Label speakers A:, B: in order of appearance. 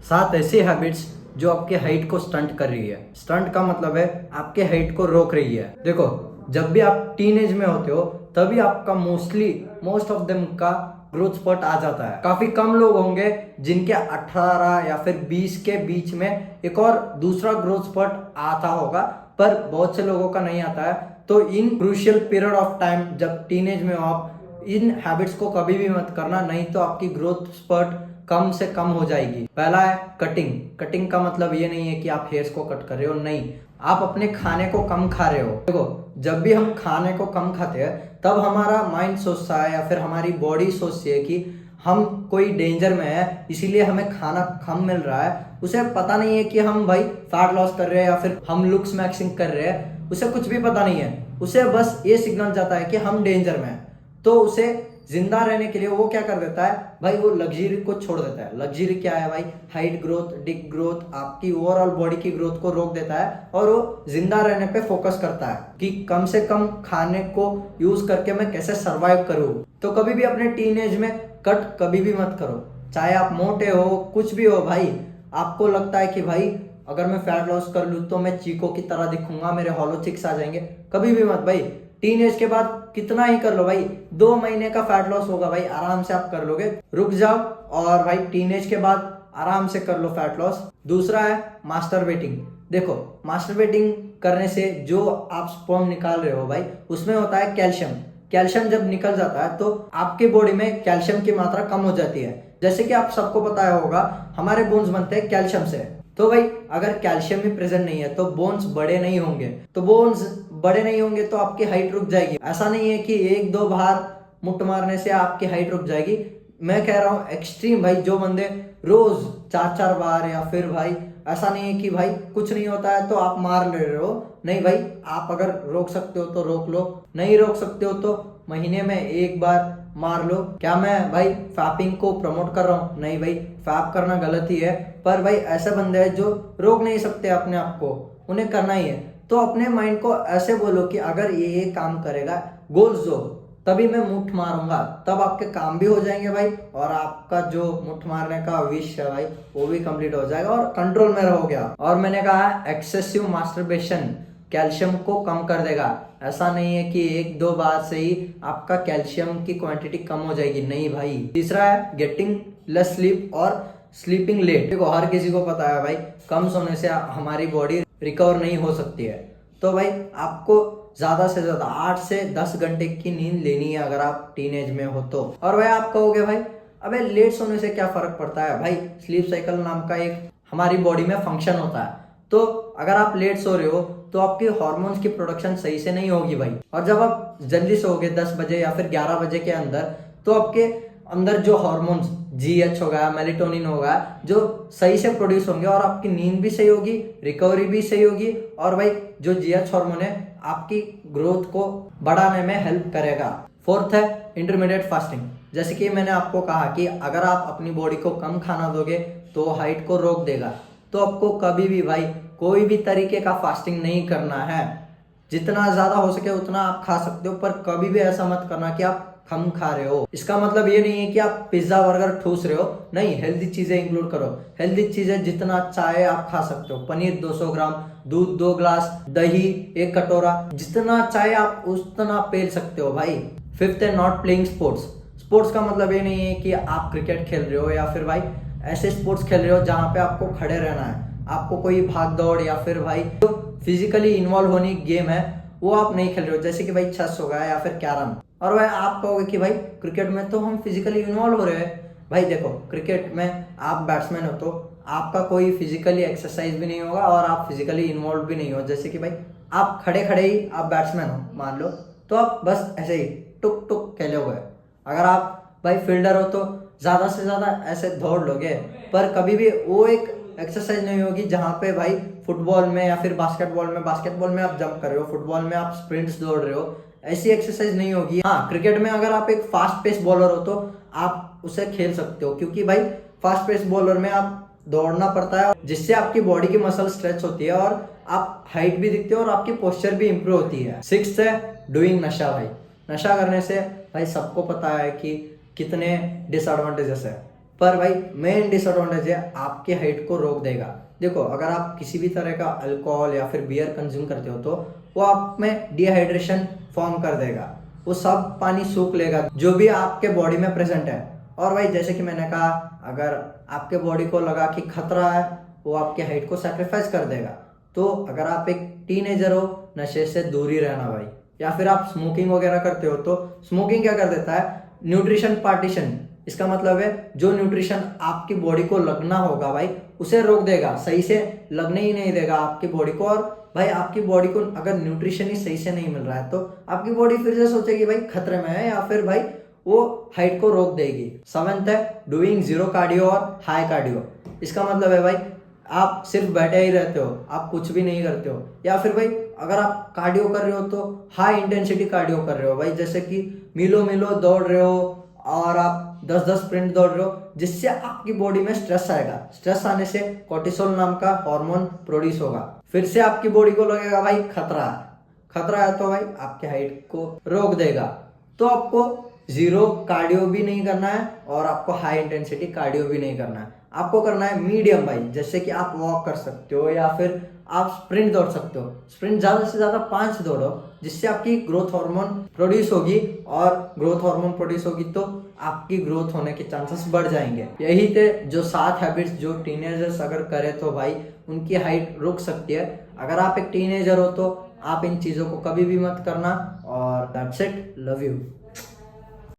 A: 7 ऐसी हैबिट्स जो आपके हाइट को स्टंट कर रही है। स्टंट का मतलब है आपके हाइट को रोक रही है। देखो, जब भी आप टीनेज में होते हो तभी आपका मोस्ट ऑफ देम का ग्रोथ स्पॉट आ जाता है। काफी कम लोग होंगे जिनके 18 या फिर 20 के बीच में एक और दूसरा ग्रोथ स्पॉट आता होगा, पर बहुत से लोगों का नहीं आता है। तो इन क्रूशियल पीरियड ऑफ टाइम जब टीनेज में हो आप इन हैबिट्स को कभी भी मत करना, नहीं तो आपकी ग्रोथ स्पॉट कम से कम हो जाएगी। पहला है कटिंग। कटिंग का मतलब ये नहीं है कि आप हेयर्स को कट कर रहे हो, नहीं, आप अपने खाने को कम खा रहे हो। देखो, जब भी हम खाने को कम खाते हैं तब हमारा माइंड सोचता है या फिर हमारी बॉडी सोचती है कि हम कोई डेंजर में है, इसीलिए हमें खाना कम मिल रहा है। उसे पता नहीं है कि हम भाई फैट लॉस कर रहे हैं या फिर हम लुक्स मैक्सिंग कर रहे हैं, उसे कुछ भी पता नहीं है। उसे बस ये सिग्नल जाता है कि हम डेंजर में हैं। तो उसे जिंदा रहने के लिए वो क्या कर देता है भाई, वो लग्जरी को छोड़ देता है। लग्जरी क्या है भाई? हाइट ग्रोथ, डिक ग्रोथ, आपकी ओवरऑल बॉडी की ग्रोथ को रोक देता है और वो जिंदा रहने पे फोकस करता है कि कम से कम खाने को यूज करके मैं कैसे सरवाइव करूं। तो कभी भी अपने टीनेज में कट कभी भी मत करो, चाहे आप मोटे हो, कुछ भी हो भाई। आपको लगता है कि भाई अगर मैं फैट लॉस कर लूं तो मैं चीको की तरह दिखूंगा, मेरे हॉलो चिक्स आ जाएंगे, कभी भी मत भाई। टीनेज के बाद कितना ही कर लो भाई, 2 महीने का फैट लॉस होगा भाई, आराम से आप कर लोगे। रुक जाओ और भाई टीनेज के बाद आराम से कर लो फैट लॉस। दूसरा है मास्टरबेटिंग। देखो, मास्टरबेटिंग करने से जो आप स्पर्म निकाल रहे हो भाई, उसमें होता है कैल्शियम। कैल्शियम जब निकल जाता है तो आपके बॉडी में कैल्शियम की मात्रा कम हो जाती है। जैसे कि आप सबको पता होगा, हमारे बोन्स बनते हैं कैल्शियम से। तो भाई अगर कैल्शियम ही प्रेजेंट नहीं है तो बोन्स बड़े नहीं होंगे, तो बोन्स बड़े नहीं होंगे तो आपकी हाइट रुक जाएगी। ऐसा नहीं है कि 1-2 बार मुट्ठ मारने से आपकी हाइट रुक जाएगी। मैं कह रहा हूँ एक्सट्रीम भाई, जो बंदे रोज 4-4 बार या फिर भाई ऐसा नहीं है कि भाई कुछ नहीं होता है तो आप मार ले रहे हो, नहीं भाई। आप अगर रोक सकते हो तो रोक लो, नहीं रोक सकते हो तो महीने में 1 बार मार लो। क्या मैं भाई फैपिंग को प्रमोट कर रहा हूँ? नहीं भाई, फैप करना गलत ही है, पर भाई ऐसे बंदे हैं जो रोक नहीं सकते अपने आप को, उन्हें करना ही है। तो अपने माइंड को ऐसे बोलो कि अगर ये काम करेगा, गोल्स दो, तभी मैं मुट्ठ मारूंगा, तब आपके काम भी हो जाएंगे भाई, और आपका जो मुट्ठ मारने का विश है भाई वो भी कंप्लीट हो जाएगा और कंट्रोल में रहोगे आप। और मैंने कहा एक्सेसिव मास्टरबेशन कैल्शियम को कम कर देगा। ऐसा नहीं है कि 1-2 बार से ही आपका कैल्शियम की क्वांटिटी कम हो जाएगी, नहीं भाई। तीसरा है गेटिंग लेस स्लीप और स्लीपिंग लेट। देखो, हर किसी को पता है भाई कम सोने से हमारी बॉडी रिकवर नहीं हो सकती है। तो भाई आपको ज्यादा से ज्यादा 8 से 10 घंटे की नींद लेनी है अगर आप टीनेज में हो तो। और भाई आप कहोगे भाई अबे लेट सोने से क्या फर्क पड़ता है? भाई स्लीप साइकिल नाम का एक हमारी बॉडी में फंक्शन होता है। तो अगर आप लेट सो रहे हो तो आपके हार्मोन्स की प्रोडक्शन सही से नहीं होगी भाई। और जब आप जल्दी सोओगे 10 बजे या फिर 11 बजे के अंदर, तो आपके अंदर जो हार्मोन्स GH होगा, मेलेटोनिन होगा, जो सही से प्रोड्यूस होंगे और आपकी नींद भी सही होगी, रिकवरी भी सही होगी। और भाई जो GH हार्मोन है आपकी ग्रोथ को बढ़ाने में हेल्प करेगा। फोर्थ है इंटरमीडिएट फास्टिंग। जैसे कि मैंने आपको कहा कि अगर आप अपनी बॉडी को कम खाना दोगे तो हाइट को रोक देगा। तो आपको कभी भी भाई कोई भी तरीके का फास्टिंग नहीं करना है। जितना ज्यादा हो सके उतना आप खा सकते हो, पर कभी भी ऐसा मत करना कि आप कम खा रहे हो। इसका मतलब ये नहीं है कि आप पिज्जा बर्गर ठूस रहे हो, नहीं, हेल्दी चीजें इंक्लूड करो। हेल्दी चीजें जितना चाहे आप खा सकते हो। पनीर 200 ग्राम, दूध 2 ग्लास, दही 1 कटोरा, जितना चाहे आप उतना पेल सकते हो भाई। फिफ्थ है नॉट प्लेइंग स्पोर्ट्स। स्पोर्ट्स का मतलब ये नहीं है कि आप क्रिकेट खेल रहे हो या फिर भाई ऐसे स्पोर्ट्स खेल रहे हो जहां पे आपको खड़े रहना है, आपको कोई भाग दौड़ या फिर भाई जो फिजिकली इन्वॉल्व होने गेम है वो आप नहीं खेल रहे हो। जैसे कि भाई चेस हो गया या फिर कैरम। और भाई आप कहोगे कि भाई क्रिकेट में तो हम फिजिकली इन्वॉल्व हो रहे हैं। भाई देखो, क्रिकेट में आप बैट्समैन हो तो आपका कोई फिजिकली एक्सरसाइज भी नहीं होगा और आप फिजिकली इन्वॉल्व भी नहीं हो। जैसे कि भाई आप खड़े खड़े ही आप बैट्समैन हो मान लो, तो आप बस ऐसे ही टुक टुक खेलोगे। अगर आप भाई फील्डर हो तो ज्यादा से ज्यादा ऐसे दौड़ लोगे, पर कभी भी वो एक एक्सरसाइज नहीं होगी जहां पे भाई फुटबॉल में या फिर बास्केटबॉल में आप जंप कर रहे हो, फुटबॉल में आप स्प्रिंट्स दौड़ रहे हो, ऐसी एक्सरसाइज नहीं होगी। हाँ, क्रिकेट में अगर आप एक फास्ट पेस बॉलर हो तो आप उसे खेल सकते हो, क्योंकि भाई फास्ट पेस बॉलर में आप दौड़ना पड़ता है जिससे आपकी बॉडी की मसल स्ट्रेच होती है और आप हाइट भी दिखते हो और आपकी पोस्चर भी इंप्रूव होती है। सिक्स्थ है डूइंग नशा। भाई नशा करने से भाई सबको पता है कि कितने डिसएडवांटेजेस है, पर भाई मेन डिसएडवांटेज है आपके हाइट को रोक देगा। देखो अगर आप किसी भी तरह का अल्कोहल या फिर बियर कंज्यूम करते हो तो वो आप में डिहाइड्रेशन फॉर्म कर देगा, वो सब पानी सूख लेगा जो भी आपके बॉडी में प्रेजेंट है। और भाई जैसे कि मैंने कहा, अगर आपके बॉडी को लगा कि खतरा है, वो आपके हाइट को सैक्रिफाइस कर देगा। तो अगर आप एक टीनेजर हो, नशे से दूर ही रहना भाई। या फिर आप स्मोकिंग वगैरह करते हो तो स्मोकिंग क्या कर देता है, न्यूट्रिशन पार्टीशन, इसका मतलब है जो न्यूट्रिशन आपकी बॉडी को लगना होगा भाई उसे रोक देगा, सही से लगने ही नहीं देगा आपकी बॉडी को। और भाई आपकी बॉडी को अगर न्यूट्रिशन ही सही से नहीं मिल रहा है तो आपकी बॉडी फिर से सोचेगी भाई खतरे में है, या फिर भाई वो हाइट को रोक देगी। सेवेंथ है डूइंग जीरो कार्डियो और हाई कार्डियो। इसका मतलब है भाई आप सिर्फ बैठे ही रहते हो, आप कुछ भी नहीं करते हो, या फिर भाई अगर आप कार्डियो कर रहे हो तो हाई इंटेंसिटी कार्डियो कर रहे हो भाई, जैसे कि मीलो मीलो दौड़ रहे हो और आप 10-10 स्प्रिंट दौड़ रहे हो, जिससे आपकी बॉडी में स्ट्रेस आएगा। स्ट्रेस आने से कोर्टिसोल नाम का हार्मोन प्रोड्यूस होगा, फिर से आपकी बॉडी को लगेगा भाई खतरा है। खतरा है तो भाई आपके हाइट को रोक देगा। तो आपको जीरो कार्डियो भी नहीं करना है और आपको हाई इंटेंसिटी कार्डियो भी नहीं करना है, आपको करना है मीडियम भाई। जैसे कि आप वॉक कर सकते हो या फिर आप स्प्रिंट दौड़ सकते हो। स्प्रिंट ज्यादा से ज्यादा 5 दौड़ो, जिससे आपकी ग्रोथ हार्मोन प्रोड्यूस होगी, और ग्रोथ हार्मोन प्रोड्यूस होगी तो आपकी ग्रोथ होने के चांसेस बढ़ जाएंगे। यही थे जो 7 हैबिट्स जो टीनेजर्स अगर करे तो भाई उनकी हाइट रुक सकती है। अगर आप एक टीनेजर हो तो आप इन चीजों को कभी भी मत करना। और दैट्स इट, लव यू।